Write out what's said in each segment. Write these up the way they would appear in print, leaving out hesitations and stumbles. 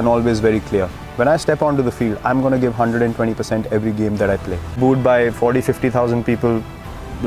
and always very clear. When I step onto the field, I'm going to give 120% every game that I play. Booed by 40-50,000 people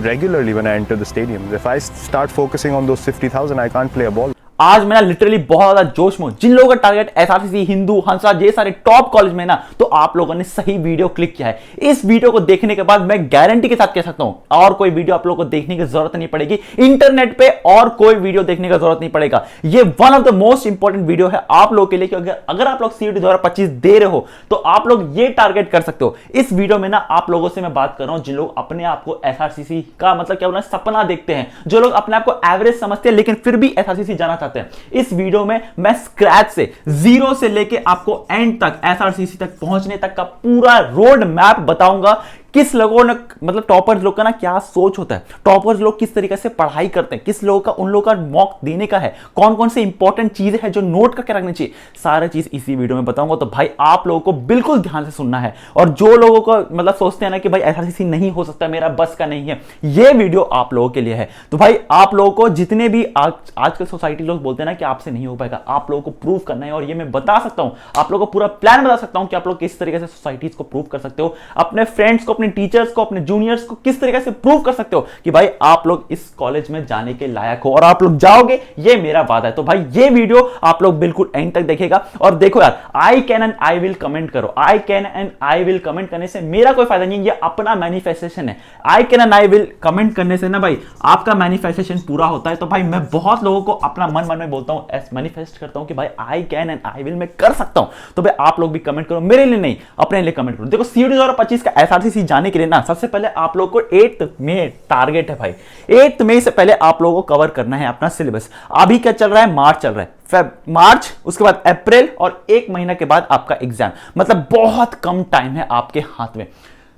regularly when I enter the stadium. If I start focusing on those 50,000, I can't play a ball. आज मैं literally बहुत ज्यादा जोश में हूं। जिन लोगों का target SRCC, Hindu, Hansraj, ये सारे टॉप कॉलेज में ना, तो आप लोगों ने सही वीडियो क्लिक किया है। इस वीडियो को देखने के बाद मैं गारंटी के साथ कह सकता हूं और कोई वीडियो आप लोगों को देखने की जरूरत नहीं पड़ेगी। इंटरनेट पे और कोई वीडियो देखने की जरूरत नहीं पड़ेगा। ये one of the most important video है आप लोग के लिए, क्योंकि अगर आप लोग सीईटी 2025 दे रहे हो तो आप लोग ये टारगेट कर सकते हो। इस वीडियो में ना आप लोगों से मैं बात कर रहा हूं जिन लोग अपने आप को एसआरसीसी का मतलब क्या बोलना सपना देखते हैं, जो लोग अपने आप को एवरेज समझते हैं लेकिन फिर भी एसआरसीसी जाना चाहते हैं। इस वीडियो में मैं स्क्रैच से, जीरो से लेके आपको एंड तक, एसआरसीसी तक पहुंचने तक का पूरा रोड मैप बताऊंगा। किस लोगों ने मतलब टॉपर्स लोग का ना क्या सोच होता है, टॉपर्स लोग किस तरीके से पढ़ाई करते हैं, किस लोगों का उन लोगों का मॉक देने का है, कौन कौन से इंपॉर्टेंट चीजें हैं जो नोट करके रखनी चाहिए, सारे चीज इसी वीडियो में बताऊंगा। तो भाई आप लोगों को बिल्कुल ध्यान से सुनना है। और जो लोगों को मतलब सोचते हैं ना कि भाई एसआरसीसी नहीं हो सकता, मेरा बस का नहीं है, ये वीडियो आप लोगों के लिए है। तो भाई आप लोगों को जितने भी आजकल सोसाइटी लोग बोलते हैं ना कि आपसे नहीं हो पाएगा, आप लोगों को प्रूव करना है। और ये मैं बता सकता हूं, आप लोगों को पूरा प्लान बता सकता हूं कि आप लोग किस तरीके से सोसाइटीज को प्रूव कर सकते हो, अपने फ्रेंड्स को, अपने टीचर्स को, अपने जूनियर्स को किस तरीके से प्रूव कर सकते हो कि भाई आप लोग इस कॉलेज में जाने के लायक हो और आप लोग जाओगे, ये मेरा वादा है। तो भाई ये वीडियो आप लोग बिल्कुल एंड तक देखेगा। और देखो यार, I can and I will comment करो। I can and I will comment करने से मेरा कोई फायदा नहीं, ये अपना मैनिफेस्टेशन है। आई can and I will comment करने से ना भाई आपका मैनिफेस्टेशन पूरा होता है। तो भाई मैं बहुत लोगों को अपना मन मन में बोलता हूं, मैनिफेस्ट करता हूं कि भाई आई कैन एंड आई विल मैं कर सकता हूं। तो भाई आप लोग भी कमेंट करो, मेरे लिए नहीं अपने लिए कमेंट करो। देखो सीईटी 2025 का एसआरसीसी जाने के लिए ना सबसे पहले आप लोग को 8 मई टारगेट है भाई। 8 मई से पहले आप लोगों को कवर करना है अपना सिलेबस। अभी क्या चल रहा है, मार्च चल रहा है, मार्च, उसके बाद अप्रैल और 1 महीना के बाद आपका एग्जाम। मतलब बहुत कम टाइम है आपके हाथ में।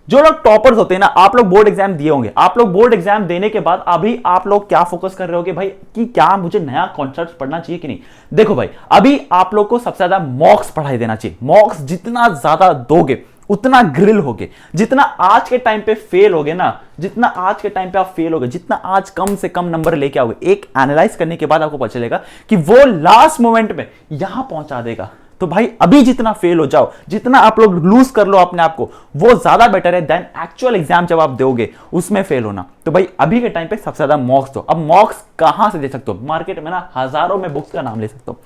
जो लोग टॉपर्स होते हैं ना, आप लोग बोर्ड एग्जाम दिए होंगे, आप लोग बोर्ड एग्जाम देने के बाद अभी आप लोग क्या फोकस कर रहे होगे भाई कि क्या मुझे नया कॉन्सेप्ट पढ़ना चाहिए कि नहीं। देखो भाई अभी आप लोग को सबसे ज्यादा मॉक्स पढ़ाई देना चाहिए। मॉक्स जितना ज्यादा दोगे उतना ग्रिल होगे। जितना आज के टाइम पे फेल होगे ना, जितना आज के टाइम पे आप फेल होगे, जितना आज कम से कम नंबर लेके आओगे, एक एनालाइज करने के बाद आपको पता चलेगा कि वो लास्ट मोमेंट में यहां पहुंचा देगा। तो भाई अभी जितना फेल हो जाओ, जितना आप लोग लूज कर लो अपने आप को, वो ज्यादा बेटर है देन एक्चुअल एग्जाम जब आप दोगे उसमें फेल होना। तो भाई अभी के टाइम पे सबसे ज्यादा मॉक्स दो। अब मॉक्स कहां से दे सकते हो, मार्केट में ना हजारों में बुक्स का नाम ले सकते हो,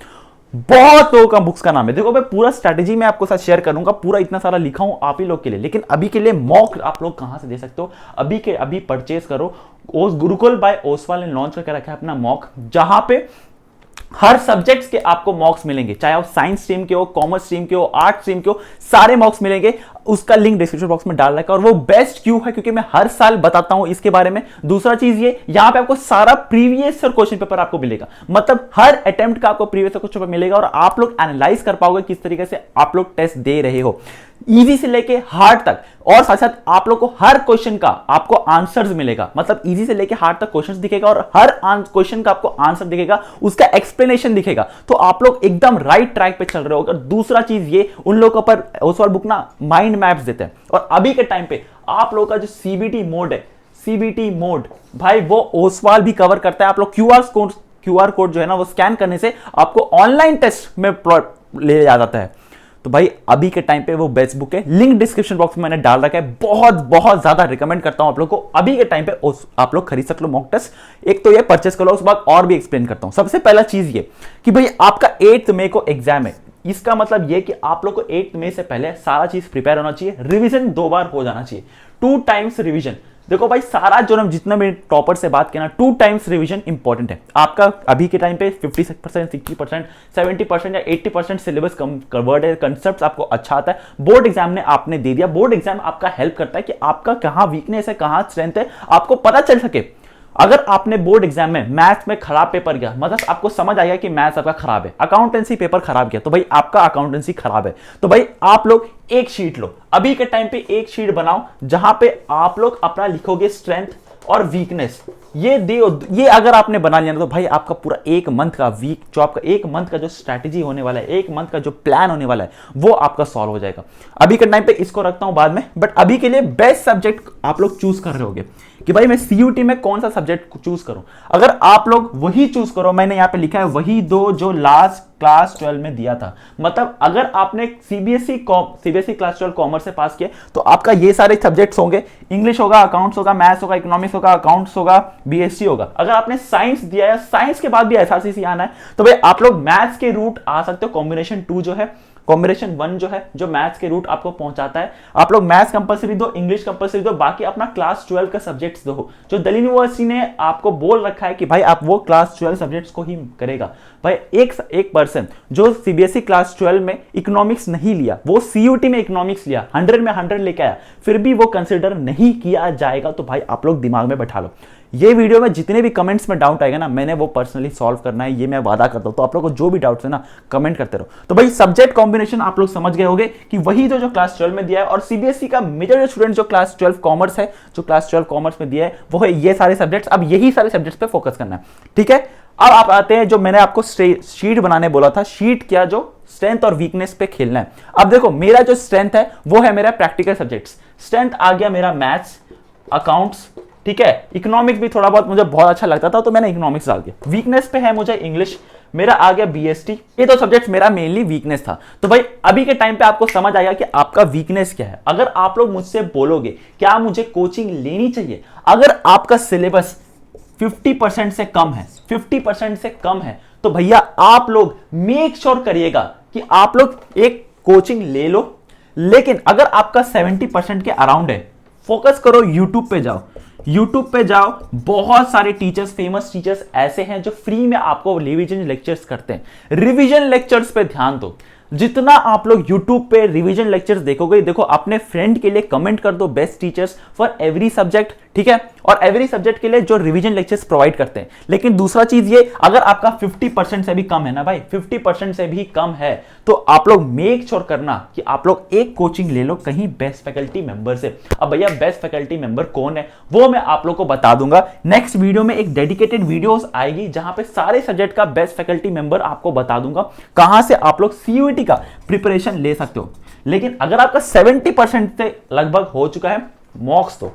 बहुत लोगों का बुक्स का नाम है। देखो मैं पूरा स्ट्रेटेजी में आपको साथ शेयर करूंगा, पूरा इतना सारा लिखा हूं आप ही लोग के लिए। लेकिन अभी के लिए मॉक आप लोग कहां से दे सकते हो, अभी के अभी परचेज करो। गुरुकुल बाय ओसवाल ने लॉन्च करके रखा है अपना मॉक, जहां पे हर सब्जेक्ट्स के आपको मॉक्स मिलेंगे, चाहे आप साइंस स्ट्रीम के हो, कॉमर्स स्ट्रीम के हो, आर्ट स्ट्रीम के हो, सारे मॉक्स मिलेंगे। उसका लिंक डिस्क्रिप्शन बॉक्स में डाल रखा है। और वो बेस्ट क्यों है, क्योंकि मैं हर साल बताता हूं इसके बारे में। दूसरा चीज ये, यहां पे आपको सारा प्रीवियस ईयर क्वेश्चन पेपर आपको मिलेगा, मतलब हर अटेम्प्ट का आपको प्रीवियस ईयर क्वेश्चन पेपर मिलेगा और आप लोग एनालाइज कर पाओगे किस तरीके से आप लोग टेस्ट दे रहे हो, इजी से लेके हार्ड तक। और साथ साथ आप लोग को हर क्वेश्चन का आपको आंसर्स मिलेगा, मतलब इजी से लेके हार्ड तक क्वेश्चंस दिखेगा और हर क्वेश्चन का आपको आंसर दिखेगा, उसका एक्सप्लेनेशन दिखेगा। तो आप लोग एकदम राइट ट्रैक पे चल रहे हो। और दूसरा चीज ये, उन लोगों पर ओसवाल बुक ना माइंड मैप्स देते हैं। और अभी के टाइम पे आप लोगों का जो सीबीटी मोड है, सीबीटी मोड भाई वो ओसवाल भी कवर करता है। आप लोग क्यूआर कोड जो है ना वो स्कैन करने से आपको ऑनलाइन टेस्ट में ले जाता है। तो भाई अभी के टाइम पे वो बेस्ट बुक है, लिंक डिस्क्रिप्शन बॉक्स में मैंने डाल रखा है। बहुत बहुत ज्यादा रिकमेंड करता हूं आप लोग को, अभी के टाइम पे आप लोग खरीद सकते हो मॉक टेस्ट। एक तो ये परचेस कर लो, उसके बाद और भी एक्सप्लेन करता हूं। सबसे पहला चीज ये कि भाई आपका 8 मई को एग्जाम है। इसका मतलब ये कि आप लोग को 8 मई से पहले सारा चीज प्रिपेयर होना चाहिए, रिवीजन 2 बार हो जाना चाहिए, 2 टाइम्स रिवीजन। देखो भाई सारा जो जितना भी टॉपर से बात किया ना, 2 टाइम्स रिवीजन इंपॉर्टेंट है। आपका अभी के टाइम पे 50%, 60%, 70% या 80% सिलेबस कवर्ड है, कंसेप्ट आपको अच्छा आता है। बोर्ड एग्जाम ने आपने दे दिया, बोर्ड एग्जाम आपका हेल्प करता है कि आपका कहां वीकनेस है, कहां स्ट्रेंथ है, आपको पता चल सके। अगर आपने बोर्ड एग्जाम में मैथ्स में खराब पेपर किया, मतलब आपको समझ आएगा कि मैथ्स आपका खराब है, अकाउंटेंसी पेपर खराब किया, तो भाई आपका अकाउंटेंसी खराब है। तो भाई आप लोग एक शीट लो, अभी के टाइम पे एक शीट बनाओ जहां पे आप लोग अपना लिखोगे स्ट्रेंथ और वीकनेस। ये अगर आपने बना लिया ना, तो भाई आपका पूरा एक मंथ का वीक, जो आपका एक मंथ का जो स्ट्रैटेजी होने वाला है, एक मंथ का जो प्लान होने वाला है, वो आपका सॉल्व हो जाएगा। अभी के टाइम पे इसको रखता हूं बाद में, बट अभी के लिए बेस्ट सब्जेक्ट आप लोग चूज कर रहे होगे। कि भाई मैं सीयूटी में कौन सा सब्जेक्ट चूज करूं। अगर आप लोग वही चूज करो, मैंने यहां पे लिखा है वही दो जो लास्ट क्लास 12 में दिया था, मतलब अगर आपने सीबीएसई क्लास 12 कॉमर्स से पास किया तो आपका ये सारे सब्जेक्ट्स होंगे, इंग्लिश होगा, अकाउंट्स होगा, मैथ्स होगा, इकोनॉमिक्स होगा, अकाउंट्स होगा, बीएससी होगा। अगर आपने साइंस दिया है, साइंस के बाद भी एसआरसीसी आना है, तो भाई आप लोग मैथ्स के रूट आ सकते हो। कॉम्बिनेशन 2 जो है, कॉम्बिनेशन 1 जो है, जो मैथ्स के रूट आपको पहुंचाता है, आप लोग मैथ्स कंपलसरी दो, इंग्लिश कंपलसरी दो, बाकी अपना क्लास 12 का सब्जेक्ट्स दो। जो दिल्ली यूनिवर्सिटी ने आपको बोल रखा है कि भाई आप वो क्लास 12 सब्जेक्ट्स को ही करेगा। भाई एक पर्सन जो सीबीएसई क्लास 12 में इकोनॉमिक्स नहीं लिया, वो सीयूटी में इकोनॉमिक्स लिया, 100 में 100 लेके आया, फिर भी वो कंसिडर नहीं किया जाएगा। तो भाई आप लोग दिमाग में बैठा लो, ये वीडियो में जितने भी कमेंट्स में डाउट आएगा ना, मैंने वो पर्सनली सॉल्व करना है, ये मैं वादा करता हूं। तो आप लोग को जो भी डाउट्स है ना, कमेंट करते रहो। तो भाई सब्जेक्ट कॉम्बिनेशन आप लोग समझ गए होंगे कि वही जो क्लास 12 में दिया है, और सीबीएसई का मेजर स्टूडेंट जो क्लास 12 कॉमर्स है, जो क्लास 12 कॉमर्स में दिया है, वो है ये सारे सब्जेक्ट्स। अब यही सारे सब्जेक्ट्स पे फोकस करना है, ठीक है। अब आप आते हैं जो मैंने आपको शीट बनाने बोला था, शीट क्या, जो स्ट्रेंथ और वीकनेस पे खेलना है। अब देखो मेरा जो स्ट्रेंथ है वो है मेरा प्रैक्टिकल सब्जेक्ट्स। स्ट्रेंथ आ गया मेरा मैथ्स, अकाउंट्स, ठीक है। इकोनॉमिक्स भी थोड़ा बहुत मुझे बहुत अच्छा लगता था तो मैंने इकोनॉमिक्स डाल दिया। वीकनेस पे है मुझे इंग्लिश, मेरा आ गया बीएसटी। ये तो सब्जेक्ट मेरा मेनली वीकनेस था। तो भाई अभी के टाइम पे आपको समझ आएगा कि आपका वीकनेस क्या है। अगर आप लोग मुझसे बोलोगे क्या मुझे कोचिंग लेनी चाहिए, अगर आपका सिलेबस 50% से कम है, 50% से कम है, तो भैया आप लोग मेक श्योर करिएगा कि आप लोग एक कोचिंग ले लो। लेकिन अगर आपका 70% के अराउंड है, फोकस करो, यूट्यूब पे जाओ, यूट्यूब पे जाओ, बहुत सारे टीचर्स, फेमस टीचर्स ऐसे हैं जो फ्री में आपको रिवीजन लेक्चर्स करते हैं। रिवीजन लेक्चर्स पे ध्यान दो। जितना आप लोग YouTube पे रिवीजन लेक्चर्स देखोगे, देखो अपने फ्रेंड के लिए कमेंट कर दो best teachers for every subject, ठीक है। और एवरी सब्जेक्ट के लिए जो रिवीजन लेक्चर्स प्रोवाइड करते हैं। लेकिन दूसरा चीज ये, अगर आपका 50% से भी कम है ना भाई, 50% से भी कम है, तो आप लोग मेक श्योर करना कि आप लोग एक कोचिंग ले लो कहीं बेस्ट फैकल्टी मेंबर से। अब भैया बेस्ट फैकल्टी मेंबर कौन है वो मैं आप लोग को बता दूंगा। नेक्स्ट वीडियो में एक डेडिकेटेड वीडियोस आएगी जहां पे सारे सब्जेक्ट का बेस्ट फैकल्टी मेंबर आपको बता दूंगा, कहां से आप लोग सीयूईटी का प्रिपरेशन ले सकते हो। लेकिन अगर आपका 70% से लगभग हो चुका है, मॉक्स तो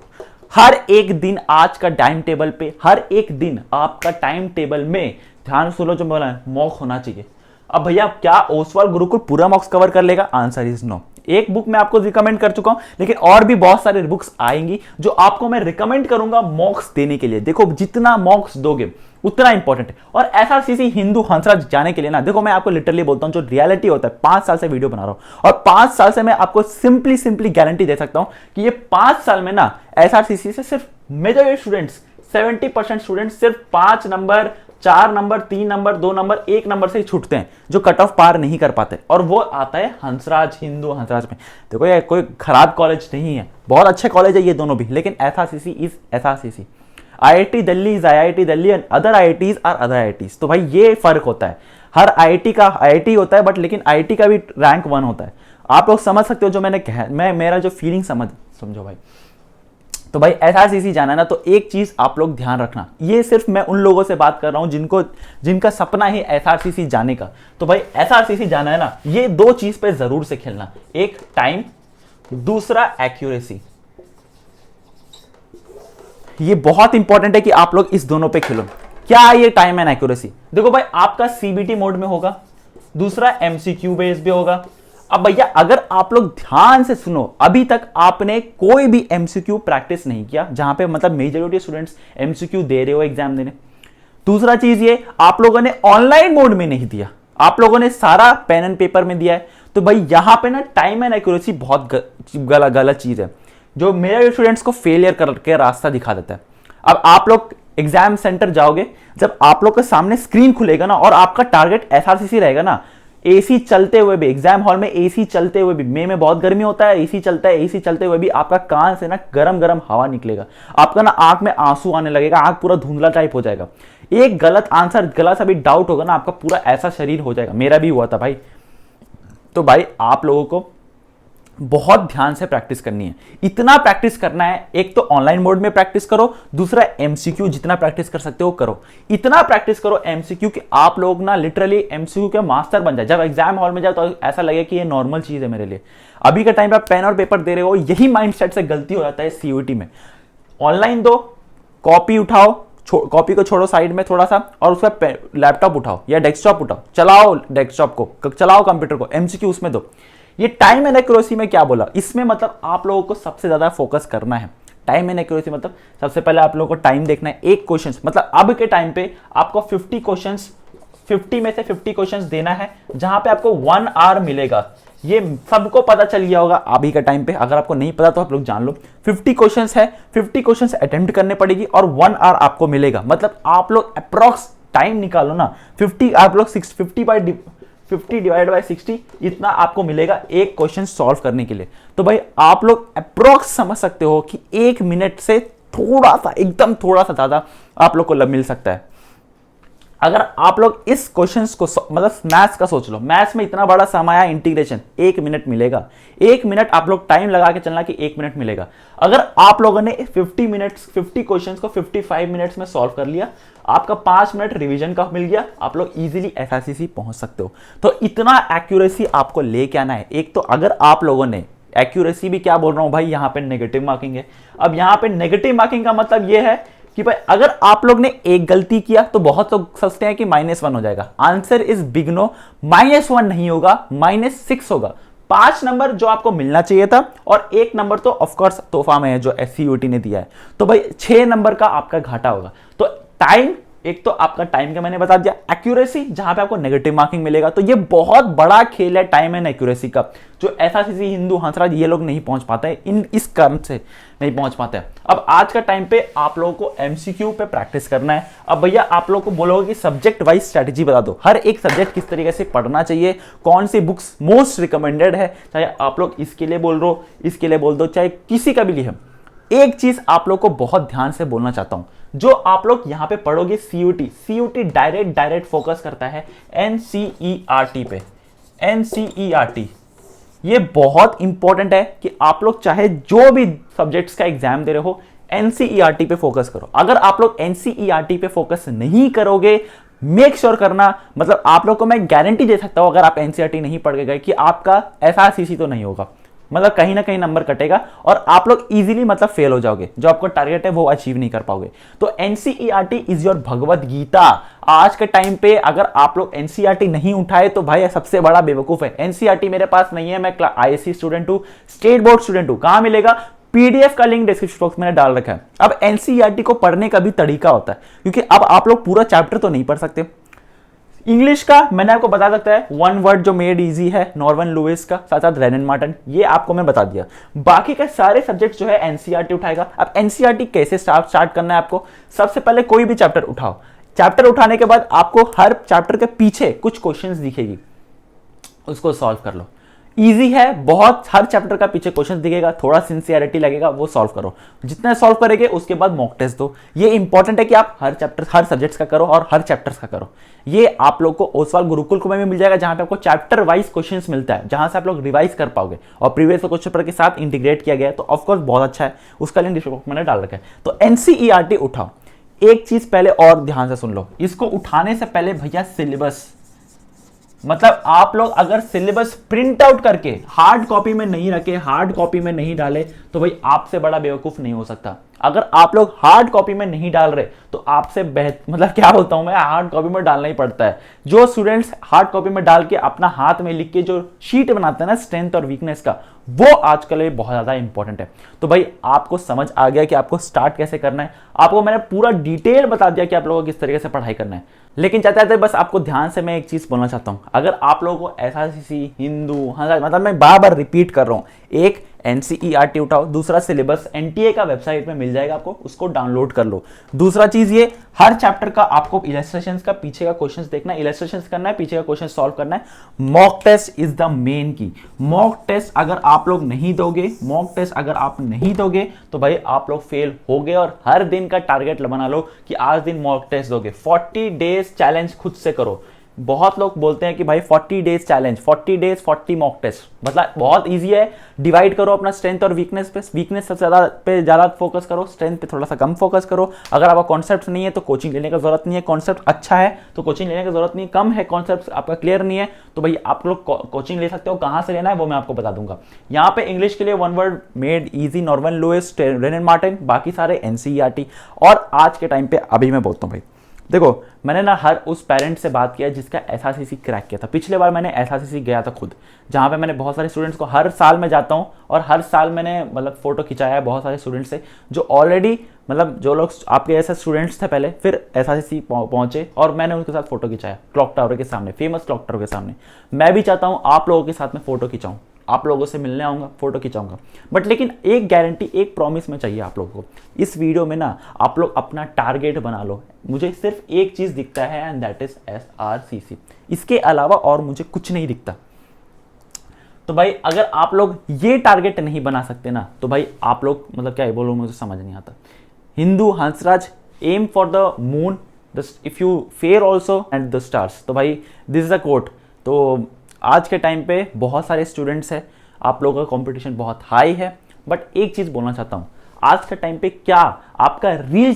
हर एक दिन आज का टाइम टेबल पे, हर एक दिन आपका टाइम टेबल में, ध्यान सुनो जो बोला है, मॉक होना चाहिए। अब भैया क्या ओसवाल गुरुकुल पूरा मॉक्स कवर कर लेगा? Answer is no. एक बुक मैं आपको रिकमेंड कर चुका हूं, लेकिन और भी बहुत सारे बुक्स आएंगी जो आपको मैं रिकमेंड करूंगा मॉक्स देने के लिए। देखो जितना मॉक्स दोगे उतना इंपॉर्टेंट है। और एसआरसीसी हिंदू हंसराज जाने के लिए ना, देखो मैं आपको लिटरली बोलता हूं, जो रियलिटी होता है, 5 साल से वीडियो बना रहा हूं और 5 साल से मैं आपको सिंपली गारंटी दे सकता हूं कि ये 5 साल में ना एसआरसीसी से सिर्फ मेजर स्टूडेंट्स, 70% स्टूडेंट्स सिर्फ 5 number, 4 number, 3 number, 2 number, 1 number से ही छूटते हैं, जो कट ऑफ पार नहीं कर पाते। और वो आता है हंसराज, हिंदू हंसराज में। देखो ये कोई खराब कॉलेज नहीं है, बहुत अच्छे कॉलेज है ये दोनों भी, लेकिन SRCC is SRCC. IIT Delhi is IIT Delhi and other IITs are other IITs. तो भाई ये फर्क होता है, हर आईआईटी का आईआईटी होता है, बट लेकिन आईआईटी का भी रैंक 1 होता है। आप लोग समझ सकते हो जो मैंने कहा, मेरा जो फीलिंग समझो भाई। तो भाई एसआरसीसी जाना है ना, तो एक चीज आप लोग ध्यान रखना, ये सिर्फ मैं उन लोगों से बात कर रहा हूं जिनका सपना है एसआरसीसी जाने का। तो भाई एसआरसीसी जाना है ना, ये 2 चीज पे जरूर से खेलना, एक टाइम, दूसरा एक्यूरेसी। ये बहुत इंपॉर्टेंट है कि आप लोग इस दोनों पे खेलो। क्या है ये टाइम एंड एक्यूरेसी? देखो भाई आपका सीबीटी मोड में होगा, दूसरा एमसीक्यू बेस भी होगा। अब भैया अगर आप लोग ध्यान से सुनो, अभी तक आपने कोई भी एमसीक्यू प्रैक्टिस नहीं किया, जहां पे मतलब मेजॉरिटी स्टूडेंट्स एमसीक्यू दे रहे हो एग्जाम देने। दूसरा चीज ये, आप लोगों ने ऑनलाइन मोड में नहीं दिया, आप लोगों ने सारा पेन एंड पेपर में दिया है। तो भाई यहां पे ना टाइम एंड एक्यूरेसी बहुत गलत चीज है, जो मेरे स्टूडेंट्स को फेलियर करके रास्ता दिखा देता है। अब आप लोग एग्जाम सेंटर जाओगे, जब आप लोग के सामने स्क्रीन खुलेगा ना और आपका टारगेट एसआरसीसी रहेगा ना, एसी चलते हुए भी, एग्जाम हॉल में एसी चलते हुए भी, मई में बहुत गर्मी होता है, एसी चलता है, एसी चलते हुए भी आपका कान से ना गरम गरम हवा निकलेगा, आपका ना आंख में आंसू आने लगेगा, आंख पूरा धुंधला टाइप हो जाएगा। एक गलत आंसर, गलत सा भी डाउट होगा ना, आपका पूरा ऐसा शरीर हो जाएगा। मेरा भी हुआ था भाई। तो भाई आप लोगों को बहुत ध्यान से प्रैक्टिस करनी है, इतना प्रैक्टिस करना है। एक तो ऑनलाइन मोड में प्रैक्टिस करो, दूसरा एमसीक्यू जितना प्रैक्टिस कर सकते हो करो। इतना प्रैक्टिस करो एमसीक्यू कि आप लोग ना लिटरली एमसीक्यू के मास्टर बन जाए। जब एग्जाम हॉल में जाओ तो ऐसा लगे कि ये नॉर्मल चीज है मेरे लिए। अभी के टाइम पे आप पेन और पेपर दे रहे हो, यही माइंडसेट से गलती हो जाता है सीयूईटी में। ऑनलाइन दो, कॉपी उठाओ, कॉपी को छोड़ो साइड में थोड़ा सा, और उस पर लैपटॉप उठाओ या डेस्कटॉप उठाओ, चलाओ डेस्कटॉप को, चलाओ कंप्यूटर को, एमसीक्यू उसमें दो। ये टाइम एंड एक्यूरेसी में क्या बोला, इसमें मतलब आप लोगों को सबसे ज्यादा फोकस करना है। टाइम एंड एक्यूरेसी मतलब सबसे पहले आप लोगों को टाइम देखना है। एक क्वेश्चन मतलब अब के टाइम पे आपको 50 क्वेश्चंस, 50 में से 50 क्वेश्चंस देना है, जहां पे आपको 1 आवर मिलेगा। ये सबको पता चल गया होगा अभी के टाइम पे, अगर आपको नहीं पता तो आप लोग जान लो। 50 क्वेश्चंस है, 50 क्वेश्चंस अटेम्प्ट करने पड़ेगी और 1 आवर आपको मिलेगा। मतलब आप लोग अप्रॉक्स टाइम निकालो ना, 50 आप लोग 50 डिवाइड बाय 60 इतना आपको मिलेगा एक क्वेश्चन सॉल्व करने के लिए। तो भाई आप लोग अप्रॉक्स समझ सकते हो कि 1 मिनट से थोड़ा सा, एकदम थोड़ा सा ज्यादा आप लोग को मिल सकता है। अगर आप लोग इस क्वेश्चंस को मतलब मैथ्स का सोच लो, मैथ्स में इतना बड़ा समय आया इंटीग्रेशन, 1 मिनट मिलेगा। 1 मिनट आप लोग टाइम लगा के चलना कि 1 मिनट मिलेगा। अगर आप लोगों ने 50 क्वेश्चंस को 55 मिनट्स में सॉल्व कर लिया, आपका 5 मिनट रिवीजन का मिल गया, आप लोग इजीली एसआईसीसी पहुंच सकते हो। तो इतना एक्यूरेसी आपको लेके आना है। एक तो अगर आप लोगों ने एक्यूरेसी भी क्या बोल रहा हूं भाई, यहां पे नेगेटिव मार्किंग है। अब यहां पे नेगेटिव मार्किंग का मतलब यह है कि भाई अगर आप लोग ने एक गलती किया तो बहुत लोग सोचते हैं कि -1 हो जाएगा। आंसर इज बिग नो, -1 नहीं होगा, -6 होगा। 5 नंबर जो आपको मिलना चाहिए था और 1 नंबर तो ऑफकोर्स तोहफा में है जो SCUT ने दिया है, तो भाई 6 नंबर का आपका घाटा होगा। तो टाइम, एक तो आपका टाइम का मैंने बता दिया, एक्यूरेसी जहां पे आपको नेगेटिव मार्किंग मिलेगा। तो ये बहुत बड़ा खेल है टाइम एंड एक्यूरेसी का, जो एसआरसीसी, हिंदू, हंसराज ये लोग नहीं पहुंच पाते हैं, इस कारण से नहीं पहुंच पाते हैं। अब आज का टाइम पे आप लोगों को एमसीक्यू पे प्रैक्टिस करना है। अब भैया आप लोगों को बोलोगे कि सब्जेक्ट वाइज स्ट्रेटेजी बता दो, हर एक सब्जेक्ट किस तरीके से पढ़ना चाहिए, कौन सी बुक्स मोस्ट रिकमेंडेड है, चाहे आप लोग इसके लिए बोल रहे हो, इसके लिए बोल दो, चाहे किसी का भी लिए। एक चीज आप लोग को बहुत ध्यान से बोलना चाहता हूं, जो आप लोग यहां पे पढ़ोगे सीयूटी डायरेक्ट फोकस करता है एनसीईआरटी पे। एनसीईआरटी ये बहुत इंपॉर्टेंट है कि आप लोग चाहे जो भी सब्जेक्ट्स का एग्जाम दे रहे हो, एनसीईआरटी पे फोकस करो। अगर आप लोग एनसीईआरटी पे फोकस नहीं करोगे, मेक श्योर करना, मतलब आप लोग को मैं गारंटी दे सकता हूं, अगर आप एनसीईआरटी नहीं पढ़ के गए कि आपका एसआरसीसी तो नहीं होगा, मतलब कहीं ना कहीं नंबर कटेगा और आप लोग इजीली मतलब फेल हो जाओगे, जो आपको टारगेट है वो अचीव नहीं कर पाओगे। तो NCERT is your Bhagavad Gita. आज के टाइम पे अगर आप लोग एनसीईआरटी नहीं उठाए तो भाई सबसे बड़ा बेवकूफ है। एनसीईआरटी मेरे पास नहीं है, मैं आईएससी स्टूडेंट हूं, स्टेट बोर्ड स्टूडेंट हूं। कहां मिलेगा? पीडीएफ का लिंक डिस्क्रिप्शन बॉक्स में डाल रखा है। अब एनसीईआरटी को पढ़ने का भी तरीका होता है, क्योंकि अब आप लोग पूरा चैप्टर तो नहीं पढ़ सकते। इंग्लिश का मैंने आपको बता सकता है, 1 वर्ड जो मेड इजी है, नॉर्मन लुइस का, साथ साथ रेनन मार्टिन, ये आपको मैं बता दिया। बाकी के सारे सब्जेक्ट जो है एनसीईआरटी उठाएगा। अब एनसीईआरटी कैसे स्टार्ट करना है आपको? सबसे पहले कोई भी चैप्टर उठाओ, चैप्टर उठाने के बाद आपको हर चैप्टर के पीछे कुछ क्वेश्चंस दिखेगी, उसको सॉल्व कर लो। इजी है बहुत, हर चैप्टर का पीछे क्वेश्चन दिखेगा, थोड़ा सिंसियरिटी लगेगा, वो सॉल्व करो। जितना सॉल्व करेंगे उसके बाद मॉक टेस्ट दो। ये इंपॉर्टेंट है कि आप हर चैप्टर, हर सब्जेक्ट्स का करो और हर चैप्टर्स का करो। ये आप लोग को ओसवाल गुरुकुल को में मिल जाएगा, जहां पे आपको चैप्टर वाइज क्वेश्चंस मिलता है, जहां से आप लोग रिवाइज कर पाओगे और प्रीवियस क्वेश्चन पेपर के साथ इंटीग्रेट किया गया है, तो ऑफकोर्स बहुत अच्छा है। उसका लिंक डिस्क्रिप्शन बॉक्स में मैंने डाल रखा है। तो एनसीईआरटी उठाओ। एक चीज पहले और ध्यान से सुन लो, इसको उठाने से पहले भैया सिलेबस, मतलब आप लोग अगर सिलेबस प्रिंट आउट करके हार्ड कॉपी में नहीं रखे, हार्ड कॉपी में नहीं डाले, तो भाई आपसे बड़ा बेवकूफ नहीं हो सकता। अगर आप लोग हार्ड कॉपी में नहीं डाल रहे तो आपसे मतलब क्या बोलता हूं मैं, हार्ड कॉपी में डालना ही पड़ता है। जो स्टूडेंट्स हार्ड कॉपी में डाल के अपना हाथ में लिख के जो शीट बनाते हैं ना स्ट्रेंथ और वीकनेस का, वो आजकल ये बहुत ज्यादा इंपॉर्टेंट है। तो भाई आपको समझ आ गया कि आपको स्टार्ट कैसे करना है, आपको मैंने पूरा डिटेल बता दिया कि आप लोगों को किस तरीके से पढ़ाई करना है। लेकिन चाहते बस आपको ध्यान से मैं एक चीज बोलना चाहता हूं, अगर आप लोगों को एसआरसीसी, हिंदू, मतलब मैं बार बार रिपीट कर रहा हूं, एक एनसीईआरटी उठाओ, दूसरा सिलेबस एनटीए का वेबसाइट में मिल जाएगा आपको, उसको डाउनलोड कर लो। दूसरा चीज ये, हर चैप्टर का आपको इलस्ट्रेशंस का पीछे का क्वेश्चंस देखना है, इलस्ट्रेशंस करना है, पीछे का क्वेश्चन सॉल्व करना है। Mock test is the main key. Mock test अगर आप लोग नहीं दोगे, मॉक टेस्ट अगर आप नहीं दोगे तो भाई आप लोग फेल हो गए। और हर दिन का टारगेट बना लो कि आज दिन मॉक टेस्ट दोगे। 40 डेज चैलेंज खुद से करो। बहुत लोग बोलते हैं कि भाई 40 days challenge, 40 days 40 mock test, मतलब बहुत इजी है। डिवाइड करो अपना स्ट्रेंथ और वीकनेस पे, वीकनेस सबसे ज़्यादा फोकस करो, स्ट्रेंथ पे थोड़ा सा कम फोकस करो। अगर आपका कॉन्सेप्ट नहीं है तो कोचिंग लेने का जरूरत नहीं है, कॉन्सेप्ट अच्छा है तो कोचिंग लेने की जरूरत नहीं है, कम है कॉन्सेप्ट आपका क्लियर नहीं है तो भाई आप लोग कोचिंग ले सकते हो। कहाँ से लेना है वो मैं आपको बता दूंगा। यहाँ पे इंग्लिश के लिए one word made easy, Norman Lewis, Wren and Martin, बाकी सारे एनसीईआरटी। और आज के टाइम पे अभी मैं बोलता हूँ भाई, देखो मैंने ना हर उस पेरेंट से बात किया जिसका एसआरसीसी क्रैक किया था। पिछले बार मैंने एसआरसीसी गया था खुद, जहाँ पे मैंने बहुत सारे स्टूडेंट्स को, हर साल मैं जाता हूँ और हर साल मैंने मतलब फोटो खिंचाया है बहुत सारे स्टूडेंट्स से जो ऑलरेडी मतलब जो लोग आपके ऐसे स्टूडेंट्स थे पहले, फिर एसआरसीसी पहुंचे और मैंने उनके साथ फोटो खिंचाया क्लॉक टावर के सामने, फेमस क्लॉक टावर के सामने। मैं भी चाहता हूँ आप लोगों के साथ में फोटो खिंचाऊँ, आप लोगों से मिलने आऊँगा, फोटो खिंचाऊंगा। बट लेकिन एक गारंटी, एक प्रॉमिस में चाहिए आप लोगों को। इस वीडियो में ना आप लोग अपना टारगेट बना लो। मुझे सिर्फ एक चीज़ दिखता है एंड दैट इज एसआरसीसी, इसके अलावा और मुझे कुछ नहीं दिखता। तो भाई अगर आप लोग ये टारगेट नहीं बना सकते ना तो भाई आप लोग मतलब क्या बोलूँ मुझे समझ नहीं आता। Hindu Hansraj aim for the moon if you fair also and the stars. तो भाई दिस इज अ कोट। तो आज के टाइम पे बहुत सारे स्टूडेंट्स हैं, आप लोगों का कंपटीशन बहुत हाई है। बट एक चीज़ बोलना चाहता हूँ, आज के टाइम पे क्या आपका रील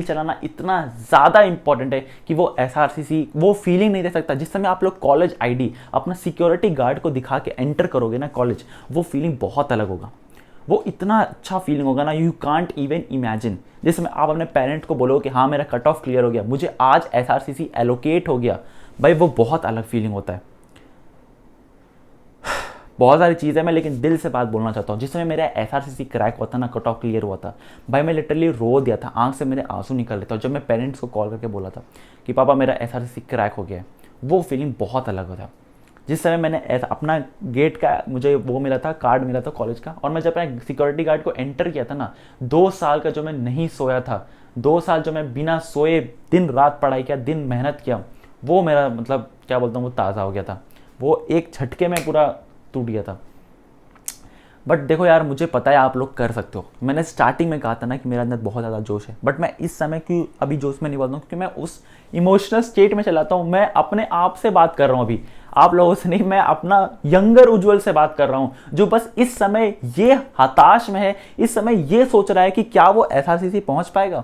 चलाना इतना ज़्यादा इंपॉर्टेंट है कि वो एसआरसीसी वो फीलिंग नहीं दे सकता। जिस समय आप लोग कॉलेज आईडी अपना सिक्योरिटी गार्ड को दिखा के एंटर करोगे ना कॉलेज, वो फीलिंग बहुत अलग होगा। वो इतना अच्छा फीलिंग होगा ना, यू कांट इवन इमेजिन। जिसमें आप अपने पेरेंट को बोलोगे कि हाँ मेरा कट ऑफ क्लियर हो गया, मुझे आज एसआरसीसी एलोकेट हो गया, भाई वो बहुत अलग फीलिंग होता है। बहुत सारी चीज़ें मैं लेकिन दिल से बात बोलना चाहता हूँ। जिस समय मेरा एसआरसीसी क्रैक हुआ था ना, कट ऑफ क्लियर हुआ था, भाई मैं लिटरली रो दिया था, आंख से मेरे आंसू निकल रहे थे। और जब मैं पेरेंट्स को कॉल करके बोला था कि पापा मेरा एसआरसीसी क्रैक हो गया है, वो फीलिंग बहुत अलग होता। जिस समय मैंने अपना गेट का मुझे वो मिला था, कार्ड मिला था कॉलेज का, और मैं जब अपने सिक्योरिटी गार्ड को एंटर किया था ना, 2 साल का जो मैं नहीं सोया था, 2 साल जो मैं बिना सोए दिन रात पढ़ाई किया, दिन मेहनत किया, वो मेरा मतलब क्या बोलता हूँ वो ताज़ा हो गया था। वो एक झटके में पूरा टूट गया था। बट देखो यार, मुझे पता है आप लोग कर सकते हो। मैंने स्टार्टिंग में कहा था ना कि मेरे अंदर बहुत ज़्यादा जोश है, बट मैं इस समय क्यों अभी जोश में नहीं बोलता हूँ, क्योंकि मैं उस इमोशनल स्टेट में चलाता हूँ। मैं अपने आप से बात कर रहा हूँ अभी, आप लोगों से नहीं। मैं अपना यंगर उज्जवल से बात कर रहा हूँ जो बस इस समय ये हताश में है, इस समय ये सोच रहा है कि क्या वो एसआरसीसी पहुँच पाएगा,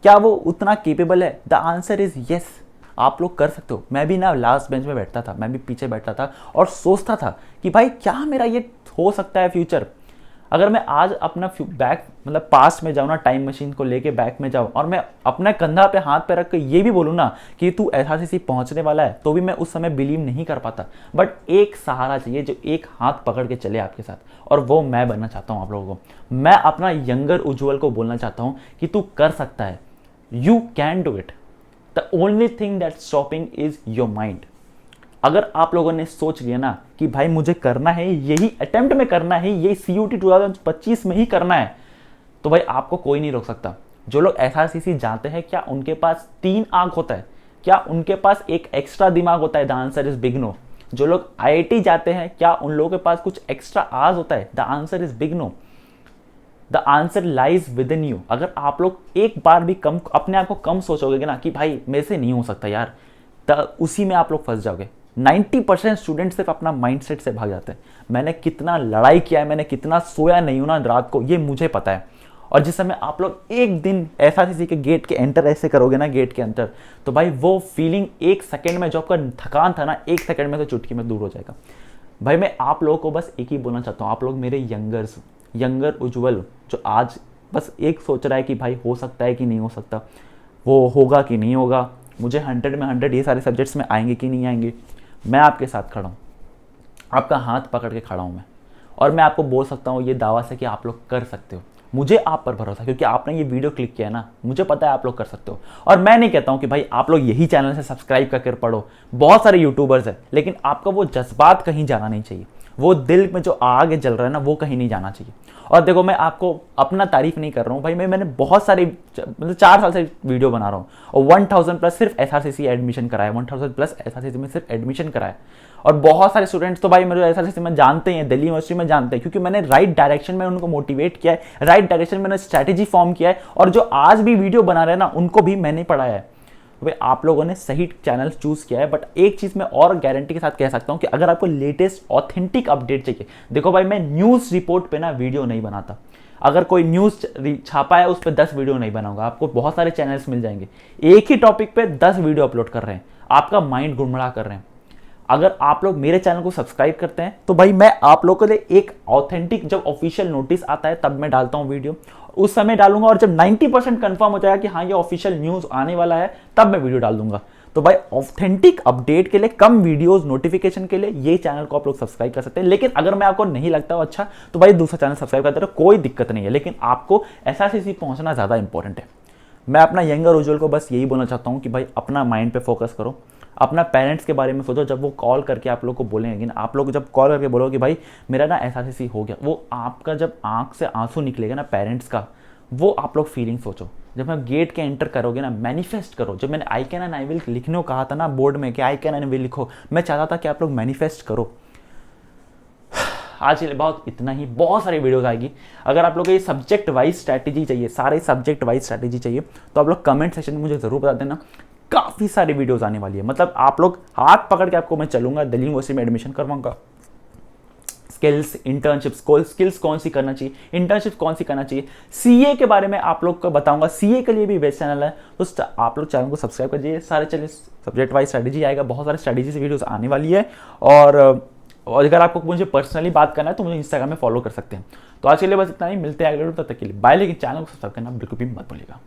क्या वो उतना केपेबल है। द आंसर इज यस, आप लोग कर सकते हो। मैं भी ना लास्ट बेंच में बैठता था, मैं भी पीछे बैठता था और सोचता था कि भाई क्या मेरा ये हो सकता है फ्यूचर। अगर मैं आज अपना बैक मतलब पास्ट में जाऊँ ना, टाइम मशीन को लेके बैक में जाऊँ और मैं अपने कंधा पे हाथ पे रख के ये भी बोलूँ ना कि तू एसआरसीसी पहुँचने वाला है, तो भी मैं उस समय बिलीव नहीं कर पाता। बट एक सहारा चाहिए जो एक हाथ पकड़ के चले आपके साथ, और वो मैं बनना चाहता हूँ आप लोगों को। मैं अपना यंगर उज्जवल को बोलना चाहता हूँ कि तू कर सकता है, you can do it. The only thing that stopping is your mind. अगर आप लोगों ने सोच लिया ना कि भाई मुझे करना है, यही अटेम्प्ट में करना है, यही CUT 2025 में ही करना है, तो भाई आपको कोई नहीं रोक सकता। जो लोग एसआरसीसी जाते हैं, क्या उनके पास 3 आंख होता है? क्या उनके पास एक एक्स्ट्रा दिमाग होता है? The answer is big no. जो लोग IIT जाते हैं, क्या उन लोगों के पास कुछ एक्स्ट्रा आवाज होता है? The answer is big no. The answer lies within you. अगर आप लोग एक बार भी कम अपने आप को कम सोचोगे ना कि भाई मेरे से नहीं हो सकता यार, तो उसी में आप लोग फंस जाओगे। 90% स्टूडेंट सिर्फ अपना माइंडसेट से भाग जाते हैं। मैंने कितना लड़ाई किया है, मैंने कितना सोया नहीं हूं ना रात को, ये मुझे पता है। और जिस समय आप लोग एक दिन एसआरसीसी के गेट के एंटर ऐसे करोगे ना, गेट के अंदर, तो भाई वो फीलिंग 1 सेकेंड में, जो आपका थकान था ना, 1 सेकेंड में तो चुटकी में दूर हो जाएगा। भाई मैं आप लोगों को बस एक ही बोलना चाहता हूँ, आप लोग मेरे यंगर उज्जवल जो आज बस एक सोच रहा है कि भाई हो सकता है कि नहीं हो सकता, वो होगा कि नहीं होगा, मुझे 100 में 100 ये सारे सब्जेक्ट्स में आएंगे कि नहीं आएंगे, मैं आपके साथ खड़ा हूँ, आपका हाथ पकड़ के खड़ा हूँ मैं। और मैं आपको बोल सकता हूँ ये दावा से कि आप लोग कर सकते हो। मुझे आप पर भरोसा, क्योंकि आपने ये वीडियो क्लिक किया है ना, मुझे पता है आप लोग कर सकते हो। और मैं नहीं कहता हूँ कि भाई आप लोग यही चैनल से सब्सक्राइब करके पढ़ो, बहुत सारे यूट्यूबर्स हैं, लेकिन आपका वो जज्बात कहीं जाना नहीं चाहिए, वो दिल में जो आग जल रहा है ना, वो कहीं नहीं जाना चाहिए। और देखो, मैं आपको अपना तारीफ नहीं कर रहा हूँ भाई, मैंने बहुत सारे मतलब 4 साल से वीडियो बना रहा हूँ और 1000 प्लस सिर्फ एसआरसीसी एडमिशन कराया, 1000 प्लस एसआरसीसी में सिर्फ एडमिशन कराया। और बहुत सारे स्टूडेंट्स तो भाई मेरे एसआरसीसी में जानते हैं, दिल्ली यूनिवर्सिटी में जानते हैं, क्योंकि मैंने राइट डायरेक्शन में उनको मोटिवेट किया है, राइट डायरेक्शन में मैंने स्ट्रैटेजी फॉर्म किया है। और जो आज भी वीडियो बना रहे हैं ना, उनको भी मैंने पढ़ाया है। कि भाई आप लोगों ने सही चैनल चूज़ किया है। बट एक चीज़ मैं और गारंटी के साथ कह सकता हूँ कि अगर आपको लेटेस्ट ऑथेंटिक अपडेट चाहिए, देखो भाई मैं न्यूज़ रिपोर्ट पे ना वीडियो नहीं बनाता। अगर कोई न्यूज़ छापा है उस पर 10 वीडियो नहीं बनाऊंगा। आपको बहुत सारे चैनल्स मिल जाएंगे एक ही टॉपिक पे 10 वीडियो अपलोड कर रहे हैं, आपका माइंड गुड़मड़ा कर रहे हैं। अगर आप लोग मेरे चैनल को सब्सक्राइब करते हैं तो भाई मैं आप लोगों के लिए एक ऑथेंटिक, जब ऑफिशियल नोटिस आता है तब मैं डालता हूं वीडियो, उस समय डालूंगा। और जब 90% कंफर्म हो जाएगा कि हाँ ये ऑफिशियल न्यूज़ आने वाला है तब मैं वीडियो डाल दूंगा। तो भाई ऑथेंटिक अपडेट के लिए, कम वीडियोस नोटिफिकेशन के लिए ये चैनल को आप लोग सब्सक्राइब कर सकते हैं। लेकिन अगर मैं आपको नहीं लगता हो अच्छा तो भाई दूसरा चैनल सब्सक्राइब करते रहो, कोई दिक्कत नहीं है। लेकिन आपको एसआरसीसी पहुंचना ज़्यादा इंपॉर्टेंट है। मैं अपना यंगर उज्जवल को बस यही बोलना चाहता हूँ कि भाई अपना माइंड पे फोकस करो, अपना पेरेंट्स के बारे में सोचो। जब वो कॉल करके आप लोग को बोलेंगे ना, आप लोग जब कॉल करके बोलो कि भाई मेरा ना एसआरसीसी हो गया, वो आपका जब आंख से आंसू निकलेगा ना पेरेंट्स का, वो आप लोग फीलिंग सोचो। जब आप गेट के एंटर करोगे ना, मैनिफेस्ट करो। जब मैंने आई कैन एंड आई विल लिखने को कहा था ना बोर्ड में कि आई कैन एंड विल लिखो, मैं चाहता था कि आप लोग मैनिफेस्ट करो। आज के लिए बहुत इतना ही, बहुत सारी वीडियोस आएगी। अगर आप लोग ये सब्जेक्ट वाइज स्ट्रैटेजी चाहिए, सारे सब्जेक्ट वाइज स्ट्रैटेजी चाहिए तो आप लोग कमेंट सेक्शन में मुझे जरूर बता देना। काफ़ी सारी वीडियोस आने वाली है। मतलब आप लोग हाथ पकड़ के आपको मैं चलूंगा, दिल्ली यूनिवर्सिटी में एडमिशन करवाऊंगा। स्किल्स, इंटर्नशिप्स, स्किल्स कौन सी करना चाहिए, इंटर्नशिप कौन सी करना चाहिए, सीए के बारे में आप लोग को बताऊंगा। सीए के लिए भी बेस्ट चैनल है, तो आप लोग चैनल को सब्सक्राइब करिए। सारे चैनल सब्जेक्ट वाइज स्ट्रैटेजी आएगा, बहुत सारे स्ट्रैटेजी से वीडियोस आने वाली है। और अगर आपको मुझे पर्सनली बात करना है तो मुझे इंस्टाग्राम में फॉलो कर सकते हैं। तो आज के लिए बस इतना ही, मिलते हैं अगले वीडियो, तब तक के लिए बाय। लेकिन चैनल को सब्सक्राइब करना बिल्कुल भी मत भूलिएगा।